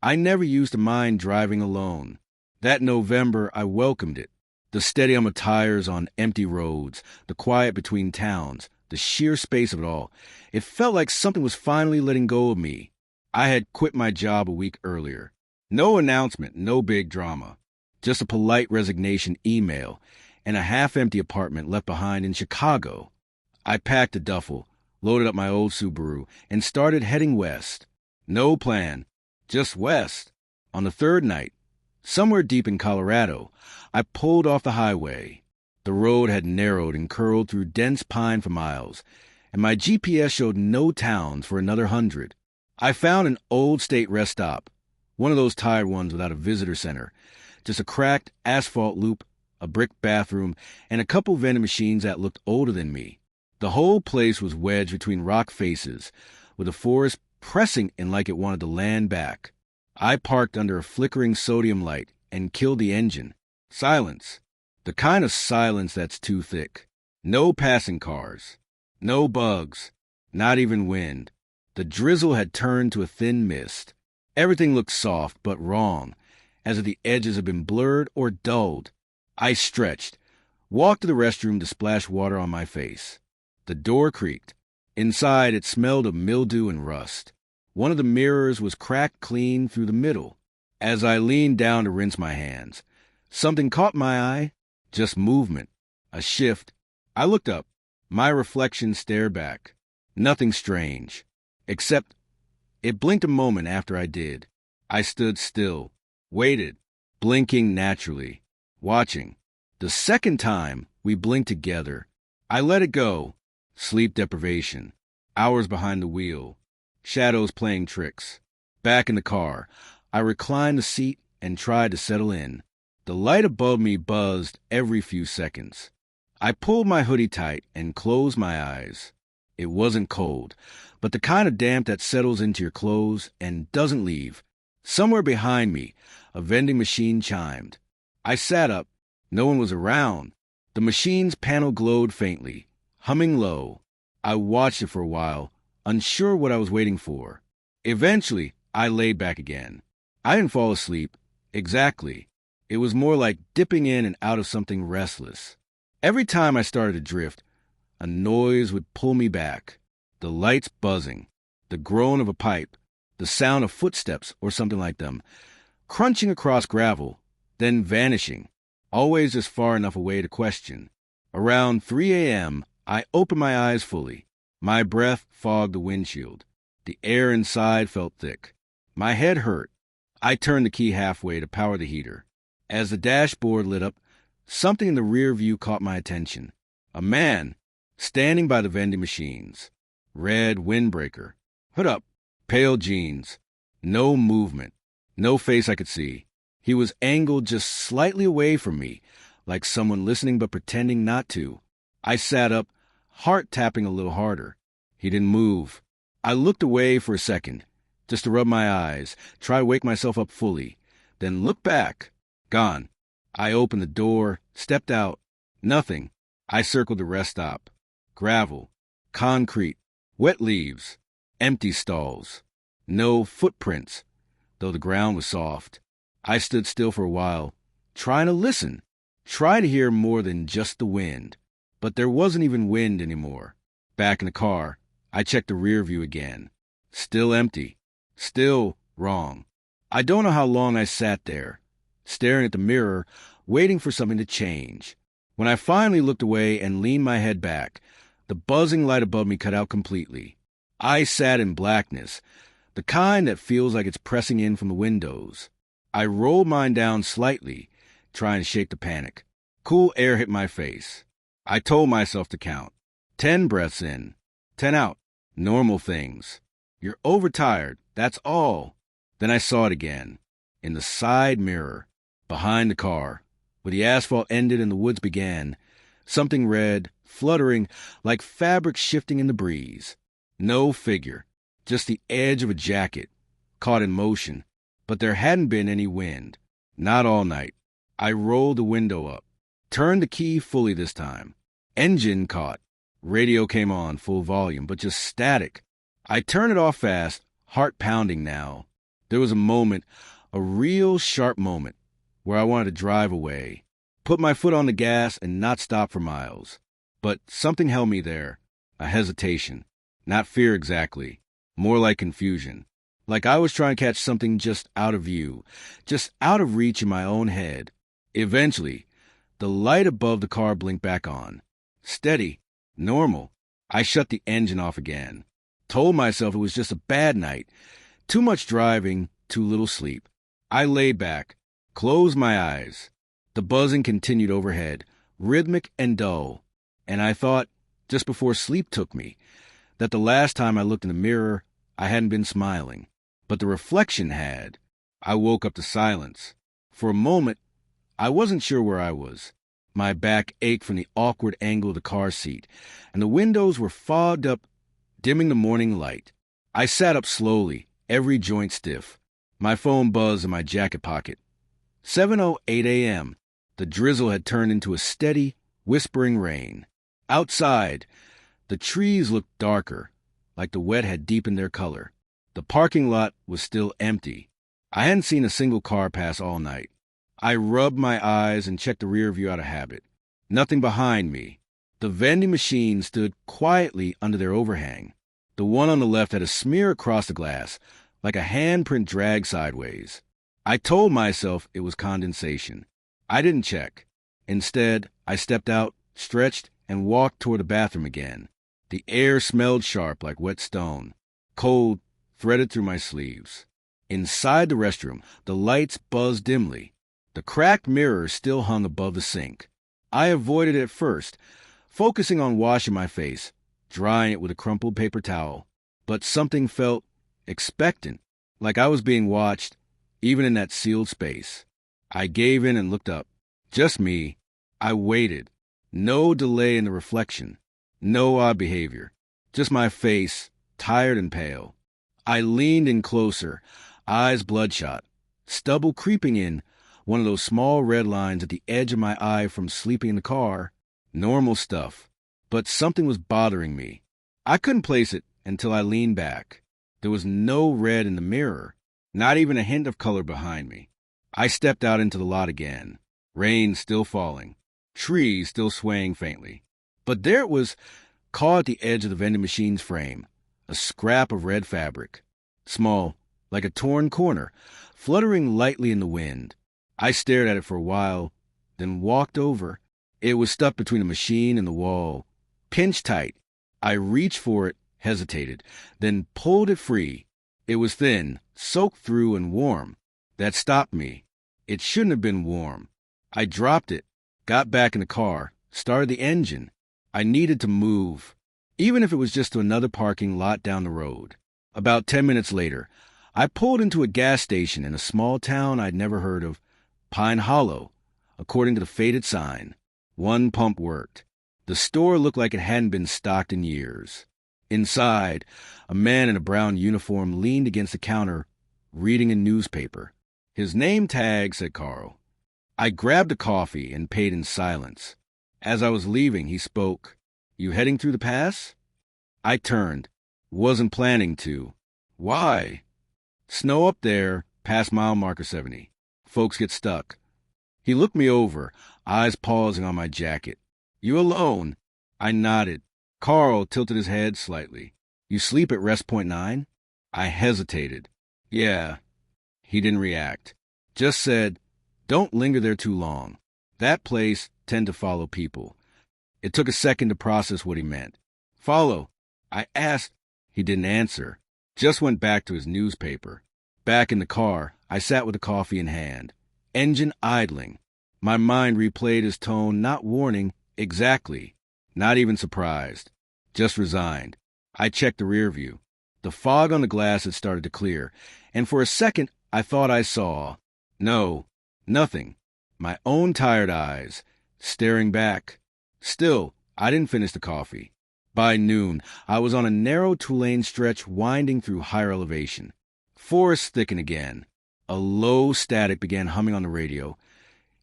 I never used to mind driving alone. That November, I welcomed it. The steady hum of tires on empty roads, the quiet between towns, the sheer space of it all. It felt like something was finally letting go of me. I had quit my job a week earlier. No announcement, no big drama. Just a polite resignation email and a half-empty apartment left behind in Chicago. I packed a duffel, loaded up my old Subaru, and started heading west. No plan, just west. On the third night, somewhere deep in Colorado, I pulled off the highway. The road had narrowed and curled through dense pine for miles, and my GPS showed no towns for another 100. I found an old state rest stop, one of those tired ones without a visitor center, just a cracked asphalt loop, a brick bathroom, and a couple vending machines that looked older than me. The whole place was wedged between rock faces, with the forest pressing in like it wanted the land back. I parked under a flickering sodium light and killed the engine. Silence. The kind of silence that's too thick. No passing cars. No bugs. Not even wind. The drizzle had turned to a thin mist. Everything looked soft but wrong, as if the edges had been blurred or dulled. I stretched, walked to the restroom to splash water on my face. The door creaked. Inside, it smelled of mildew and rust. One of the mirrors was cracked clean through the middle. As I leaned down to rinse my hands, something caught my eye. Just movement. A shift. I looked up. My reflection stared back. Nothing strange. Except it blinked a moment after I did. I stood still, waited, blinking naturally, watching. The second time we blinked together, I let it go. Sleep deprivation. Hours behind the wheel. Shadows playing tricks. Back in the car, I reclined the seat and tried to settle in. The light above me buzzed every few seconds. I pulled my hoodie tight and closed my eyes. It wasn't cold, but the kind of damp that settles into your clothes and doesn't leave. Somewhere behind me, a vending machine chimed. I sat up. No one was around. The machine's panel glowed faintly, humming low. I watched it for a while, unsure what I was waiting for. Eventually, I laid back again. I didn't fall asleep. Exactly. It was more like dipping in and out of something restless. Every time I started to drift, a noise would pull me back. The lights buzzing, the groan of a pipe, the sound of footsteps or something like them, crunching across gravel, then vanishing, always just far enough away to question. Around 3 a.m., I opened my eyes fully. My breath fogged the windshield. The air inside felt thick. My head hurt. I turned the key halfway to power the heater. As the dashboard lit up, something in the rear view caught my attention. A man, standing by the vending machines. Red Windbreaker. Hood up. Pale jeans. No movement. No face I could see. He was angled just slightly away from me, like someone listening but pretending not to. I sat up, heart tapping a little harder. He didn't move. I looked away for a second, just to rub my eyes, try to wake myself up fully, then look back. Gone. I opened the door, stepped out. Nothing. I circled the rest stop. Gravel. Concrete. Wet leaves. Empty stalls. No footprints, though the ground was soft. I stood still for a while, trying to listen, try to hear more than just the wind. But there wasn't even wind anymore. Back in the car, I checked the rear view again. Still empty. Still wrong. I don't know how long I sat there, staring at the mirror, waiting for something to change. When I finally looked away and leaned my head back, the buzzing light above me cut out completely. I sat in blackness, the kind that feels like it's pressing in from the windows. I rolled mine down slightly, trying to shake the panic. Cool air hit my face. I told myself to count. 10 breaths in, 10 out. Normal things. You're overtired, that's all. Then I saw it again. In the side mirror, behind the car, where the asphalt ended and the woods began. Something red, fluttering, like fabric shifting in the breeze. No figure, just the edge of a jacket, caught in motion. But there hadn't been any wind. Not all night. I rolled the window up. Turned the key fully this time. Engine caught. Radio came on full volume, but just static. I turned it off fast, heart pounding now. There was a moment, a real sharp moment, where I wanted to drive away, put my foot on the gas and not stop for miles. But something held me there, a hesitation. Not fear exactly, more like confusion. Like I was trying to catch something just out of view, just out of reach in my own head. Eventually, the light above the car blinked back on. Steady, normal. I shut the engine off again. Told myself it was just a bad night. Too much driving, too little sleep. I lay back, closed my eyes. The buzzing continued overhead, rhythmic and dull. And I thought, just before sleep took me, that the last time I looked in the mirror, I hadn't been smiling. But the reflection had. I woke up to silence. For a moment, I wasn't sure where I was. My back ached from the awkward angle of the car seat, and the windows were fogged up, dimming the morning light. I sat up slowly, every joint stiff. My phone buzzed in my jacket pocket. 7:08 a.m. The drizzle had turned into a steady, whispering rain. Outside, the trees looked darker, like the wet had deepened their color. The parking lot was still empty. I hadn't seen a single car pass all night. I rubbed my eyes and checked the rear view out of habit. Nothing behind me. The vending machines stood quietly under their overhang. The one on the left had a smear across the glass, like a handprint dragged sideways. I told myself it was condensation. I didn't check. Instead, I stepped out, stretched, and walked toward the bathroom again. The air smelled sharp like wet stone. Cold threaded through my sleeves. Inside the restroom, the lights buzzed dimly. The cracked mirror still hung above the sink. I avoided it at first, focusing on washing my face, drying it with a crumpled paper towel. But something felt expectant, like I was being watched, even in that sealed space. I gave in and looked up. Just me. I waited. No delay in the reflection. No odd behavior. Just my face, tired and pale. I leaned in closer, eyes bloodshot, stubble creeping in, one of those small red lines at the edge of my eye from sleeping in the car. Normal stuff. But something was bothering me. I couldn't place it until I leaned back. There was no red in the mirror, not even a hint of color behind me. I stepped out into the lot again. Rain still falling. Trees still swaying faintly. But there it was, caught at the edge of the vending machine's frame. A scrap of red fabric. Small, like a torn corner, fluttering lightly in the wind. I stared at it for a while, then walked over. It was stuck between the machine and the wall. Pinched tight. I reached for it, hesitated, then pulled it free. It was thin, soaked through and warm. That stopped me. It shouldn't have been warm. I dropped it, got back in the car, started the engine. I needed to move, even if it was just to another parking lot down the road. About 10 minutes later, I pulled into a gas station in a small town I'd never heard of, Pine Hollow, according to the faded sign. One pump worked. The store looked like it hadn't been stocked in years. Inside, a man in a brown uniform leaned against the counter, reading a newspaper. His name tag said Carl. I grabbed a coffee and paid in silence. As I was leaving, he spoke. "You heading through the pass?" I turned. Wasn't planning to. Why? Snow up there, past mile marker 70. Folks get stuck. He looked me over, eyes pausing on my jacket. "You alone?" I nodded. Carl tilted his head slightly. "You sleep at Rest Point 9? I hesitated. "Yeah." He didn't react. Just said, "Don't linger there too long. That place tend to follow people." It took a second to process what he meant. "Follow?" I asked. He didn't answer. Just went back to his newspaper. Back in the car, I sat with the coffee in hand. Engine idling. My mind replayed his tone, not warning, exactly. Not even surprised. Just resigned. I checked the rear view. The fog on the glass had started to clear, and for a second I thought I saw. No, nothing. My own tired eyes, staring back. Still, I didn't finish the coffee. By noon, I was on a narrow two-lane stretch winding through higher elevation. Forest thickened again. A low static began humming on the radio.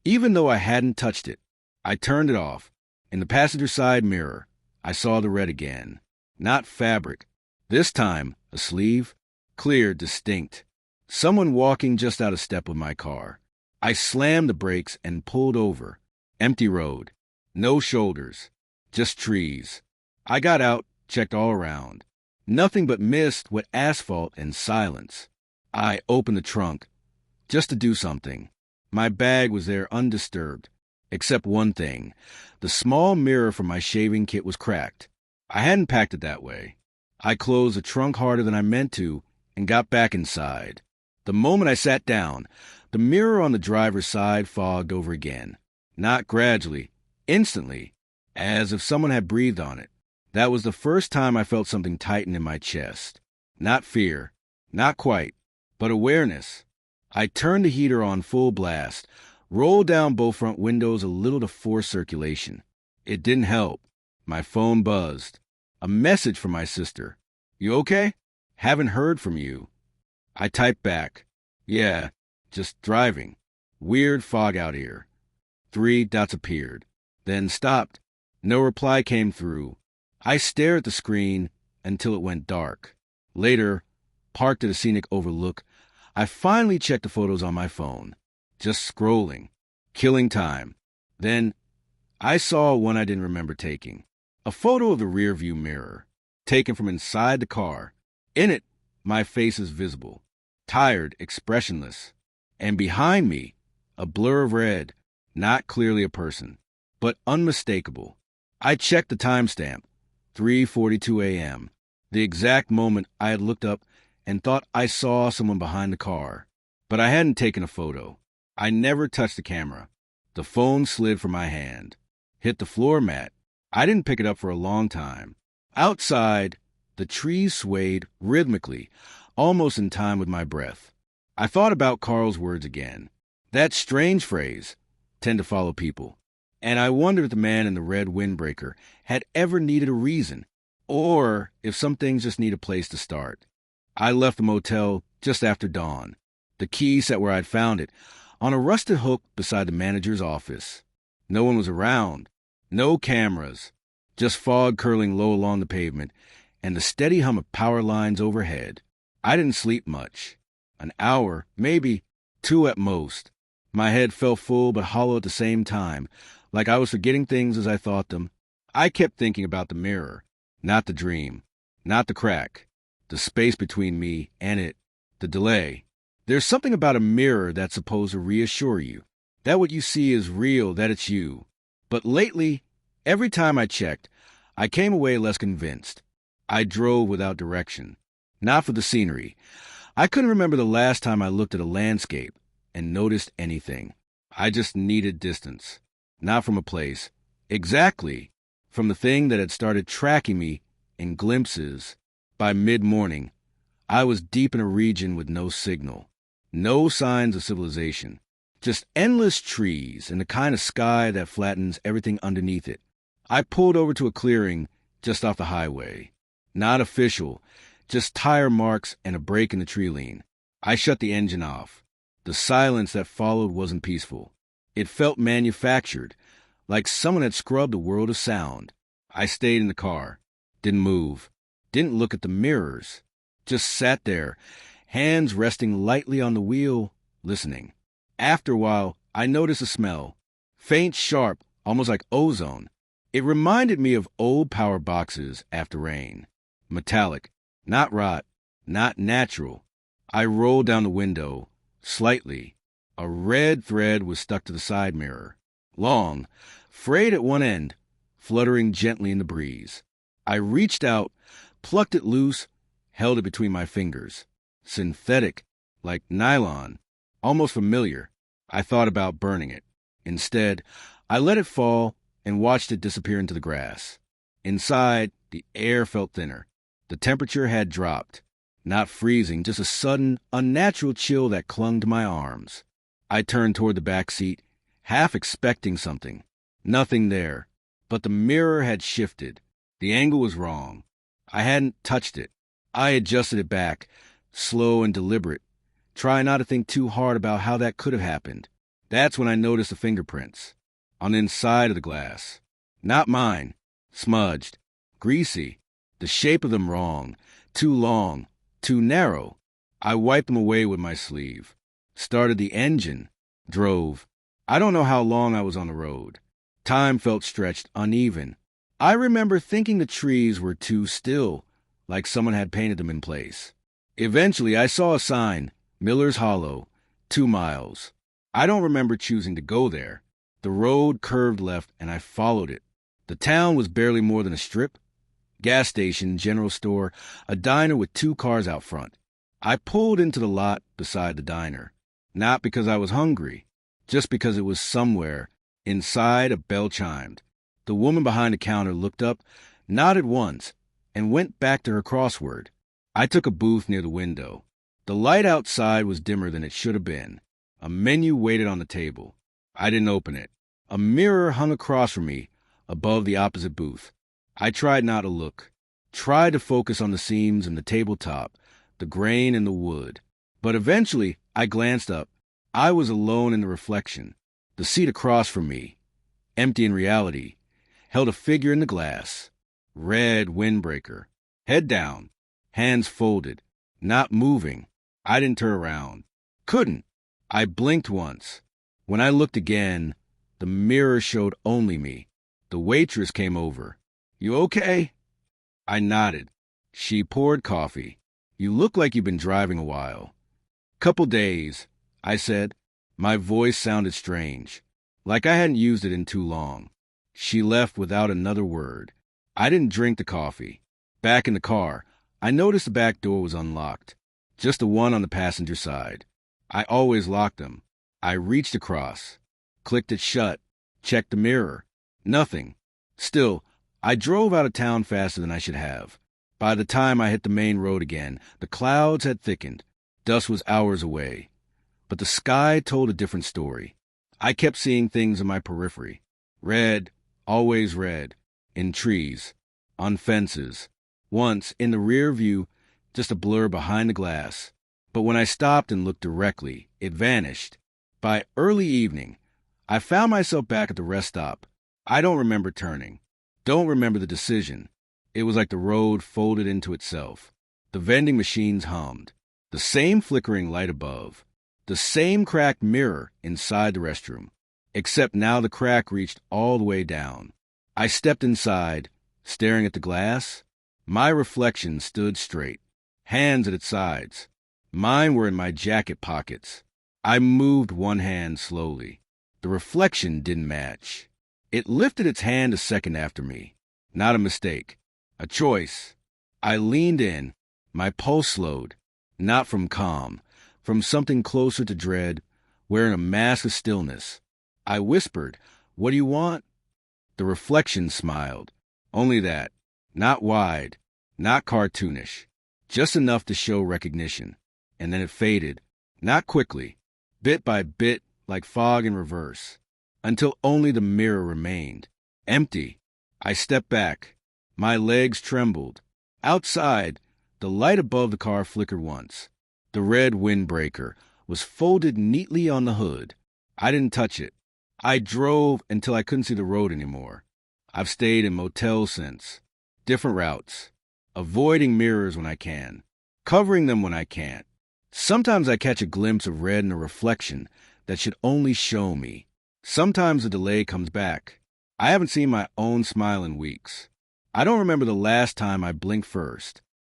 Even though I hadn't touched it, I turned it off. In the passenger side mirror, I saw the red again. Not fabric. This time, a sleeve. Clear, distinct. Someone walking just out of step with my car. I slammed the brakes and pulled over. Empty road. No shoulders. Just trees. I got out, checked all around. Nothing but mist, wet asphalt, and silence. I opened the trunk, just to do something. My bag was there undisturbed, except one thing. The small mirror from my shaving kit was cracked. I hadn't packed it that way. I closed the trunk harder than I meant to and got back inside. The moment I sat down, the mirror on the driver's side fogged over again. Not gradually, instantly, as if someone had breathed on it. That was the first time I felt something tighten in my chest. Not fear, not quite, but awareness. I turned the heater on full blast, rolled down both front windows a little to force circulation. It didn't help. My phone buzzed. A message from my sister. "You okay? Haven't heard from you." I typed back. "Yeah, just driving. Weird fog out here." 3 dots appeared, then stopped. No reply came through. I stared at the screen until it went dark. Later, parked at a scenic overlook, I finally checked the photos on my phone. Just scrolling, killing time. Then, I saw one I didn't remember taking. A photo of the rearview mirror, taken from inside the car. In it, my face is visible, tired, expressionless. And behind me, a blur of red, not clearly a person, but unmistakable. I checked the timestamp, 3:42 a.m., the exact moment I had looked up and thought I saw someone behind the car. But I hadn't taken a photo. I never touched the camera. The phone slid from my hand, hit the floor mat. I didn't pick it up for a long time. Outside, the trees swayed rhythmically, almost in time with my breath. I thought about Carl's words again. That strange phrase, tend to follow people. And I wondered if the man in the Red Windbreaker had ever needed a reason, or if some things just need a place to start. I left the motel just after dawn. The key sat where I'd found it, on a rusted hook beside the manager's office. No one was around. No cameras. Just fog curling low along the pavement, and the steady hum of power lines overhead. I didn't sleep much. An hour, maybe 2 at most. My head felt full but hollow at the same time, like I was forgetting things as I thought them. I kept thinking about the mirror, not the dream, not the crack, the space between me and it, the delay. There's something about a mirror that's supposed to reassure you, that what you see is real, that it's you. But lately, every time I checked, I came away less convinced. I drove without direction, not for the scenery. I couldn't remember the last time I looked at a landscape and noticed anything. I just needed distance. Not from a place. Exactly. From the thing that had started tracking me in glimpses. By mid-morning, I was deep in a region with no signal. No signs of civilization. Just endless trees and the kind of sky that flattens everything underneath it. I pulled over to a clearing just off the highway. Not official, just tire marks and a break in the tree line. I shut the engine off. The silence that followed wasn't peaceful. It felt manufactured, like someone had scrubbed the world of sound. I stayed in the car, didn't move, didn't look at the mirrors, just sat there, hands resting lightly on the wheel, listening. After a while, I noticed a smell, faint, sharp, almost like ozone. It reminded me of old power boxes after rain. Metallic, not rot, not natural. I rolled down the window, slightly. A red thread was stuck to the side mirror. Long, frayed at one end, fluttering gently in the breeze. I reached out, plucked it loose, held it between my fingers. Synthetic, like nylon, almost familiar. I thought about burning it. Instead, I let it fall and watched it disappear into the grass. Inside, the air felt thinner. The temperature had dropped. Not freezing, just a sudden, unnatural chill that clung to my arms. I turned toward the back seat, half expecting something. Nothing there. But the mirror had shifted. The angle was wrong. I hadn't touched it. I adjusted it back, slow and deliberate, trying not to think too hard about how that could have happened. That's when I noticed the fingerprints. On the inside of the glass. Not mine. Smudged. Greasy. The shape of them wrong. Too long. Too narrow. I wiped them away with my sleeve. Started the engine. Drove. I don't know how long I was on the road. Time felt stretched, uneven. I remember thinking the trees were too still, like someone had painted them in place. Eventually, I saw a sign, Miller's Hollow, 2 miles. I don't remember choosing to go there. The road curved left, and I followed it. The town was barely more than a strip. Gas station, general store, a diner with 2 cars out front. I pulled into the lot beside the diner. Not because I was hungry, just because it was somewhere. Inside, a bell chimed. The woman behind the counter looked up, nodded once, and went back to her crossword. I took a booth near the window. The light outside was dimmer than it should have been. A menu waited on the table. I didn't open it. A mirror hung across from me, above the opposite booth. I tried not to look, tried to focus on the seams and the tabletop, the grain and the wood. But eventually, I glanced up. I was alone in the reflection. The seat across from me, empty in reality, held a figure in the glass. Red Windbreaker. Head down, hands folded, not moving. I didn't turn around. Couldn't. I blinked once. When I looked again, the mirror showed only me. The waitress came over. "You okay?" I nodded. She poured coffee. "You look like you've been driving a while." "Couple days," I said. My voice sounded strange, like I hadn't used it in too long. She left without another word. I didn't drink the coffee. Back in the car, I noticed the back door was unlocked, just the one on the passenger side. I always locked them. I reached across, clicked it shut, checked the mirror. Nothing. Still, I drove out of town faster than I should have. By the time I hit the main road again, the clouds had thickened. Dusk was hours away. But the sky told a different story. I kept seeing things in my periphery. Red, always red, in trees, on fences. Once, in the rear view, just a blur behind the glass. But when I stopped and looked directly, it vanished. By early evening, I found myself back at the rest stop. I don't remember turning. Don't remember the decision. It was like the road folded into itself. The vending machines hummed. The same flickering light above. The same cracked mirror inside the restroom. Except now the crack reached all the way down. I stepped inside, staring at the glass. My reflection stood straight, hands at its sides. Mine were in my jacket pockets. I moved one hand slowly. The reflection didn't match. It lifted its hand a second after me. Not a mistake. A choice. I leaned in. My pulse slowed. Not from calm. From something closer to dread, wearing a mask of stillness. I whispered, "What do you want?" The reflection smiled. Only that. Not wide. Not cartoonish. Just enough to show recognition. And then it faded. Not quickly. Bit by bit, like fog in reverse. Until only the mirror remained. Empty. I stepped back. My legs trembled. Outside, the light above the car flickered once. The red windbreaker was folded neatly on the hood. I didn't touch it. I drove until I couldn't see the road anymore. I've stayed in motels since. Different routes. Avoiding mirrors when I can. Covering them when I can't. Sometimes I catch a glimpse of red in a reflection that should only show me. Sometimes the delay comes back. I haven't seen my own smile in weeks. I don't remember the last time I blinked first.